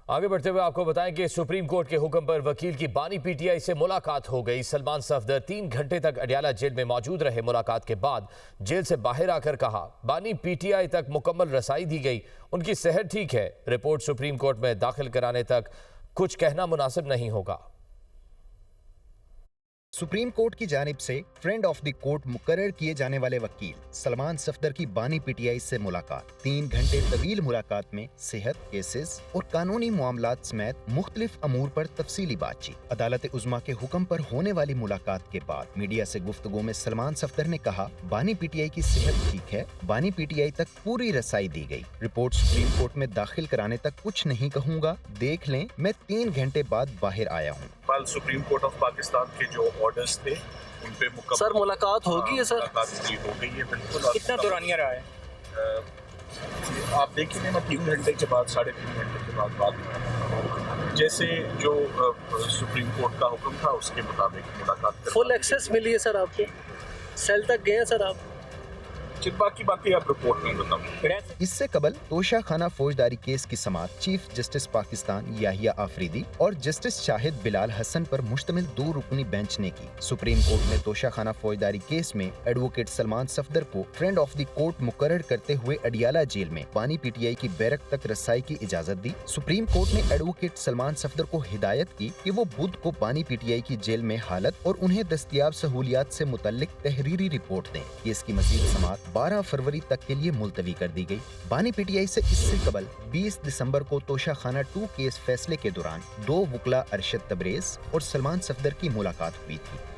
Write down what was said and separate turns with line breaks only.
آگے بڑھتے ہوئے آپ کو بتائیں کہ سپریم کورٹ کے حکم پر وکیل کی بانی پی ٹی آئی سے ملاقات ہو گئی۔ سلمان صفدر 3 گھنٹے تک اڈیالہ جیل میں موجود رہے۔ ملاقات کے بعد جیل سے باہر آ کر کہا بانی پی ٹی آئی تک مکمل رسائی دی گئی، ان کی صحت ٹھیک ہے، رپورٹ سپریم کورٹ میں داخل کرانے تک کچھ کہنا مناسب نہیں ہوگا۔
سپریم کورٹ کی جانب سے فرینڈ آف دی کورٹ مقرر کیے جانے والے وکیل سلمان صفدر کی بانی پی ٹی آئی سے ملاقات۔ 3 گھنٹے طویل ملاقات میں صحت، کیسز اور قانونی معاملات سمیت مختلف امور پر تفصیلی بات چیت۔ عدالت عظمیٰ کے حکم پر ہونے والی ملاقات کے بعد میڈیا سے گفتگو میں سلمان صفدر نے کہا بانی پی ٹی آئی کی صحت ٹھیک ہے، بانی پی ٹی آئی تک پوری رسائی دی گئی، رپورٹ سپریم کورٹ میں داخل کرانے تک کچھ نہیں کہوں گا، دیکھ لیں میں 3 گھنٹے بعد باہر آیا ہوں۔
کل سپریم کورٹ آف پاکستان کے جو آرڈرز تھے ان پہ مکمل
سر ملاقات ہوگی ہے سر؟
ملاقات ہو گئی ہے بالکل۔
کتنا دورانیہ رہا ہے؟
آپ دیکھیں گے میں 3 گھنٹے کے بعد 3.5 گھنٹے کے بعد بات کروں، جیسے جو سپریم کورٹ کا حکم تھا اس کے مطابق ملاقات
فل ایکسیس ملی ہے سر آپ کو؟ سیل تک گئے ہیں سر آپ؟
باقی آپ رپورٹ میں بتاؤں۔
اس سے قبل توشہ خانہ فوجداری کیس کی سماعت چیف جسٹس پاکستان یاہیا آفریدی اور جسٹس شاہد بلال حسن پر مشتمل 2 رکنی بینچ نے کی۔ سپریم کورٹ نے توشہ خانہ فوجداری کیس میں ایڈوکیٹ سلمان صفدر کو فرینڈ آف دی کورٹ مقرر کرتے ہوئے اڈیالہ جیل میں بانی پی ٹی آئی کی بیرک تک رسائی کی اجازت دی۔ سپریم کورٹ نے ایڈوکیٹ سلمان صفدر کو ہدایت کی کہ وہ بدھ کو بانی پی ٹی آئی کی جیل میں حالت اور انہیں دستیاب سہولیات سے متعلق تحریری رپورٹ دیں۔ کیس کی مزید سماعت 12 فروری تک کے لیے ملتوی کر دی گئی۔ بانی پی ٹی آئی سے اس سے قبل 20 دسمبر کو توشہ خانہ 2 کیس فیصلے کے دوران 2 وکلا ارشد تبریز اور سلمان صفدر کی ملاقات ہوئی تھی۔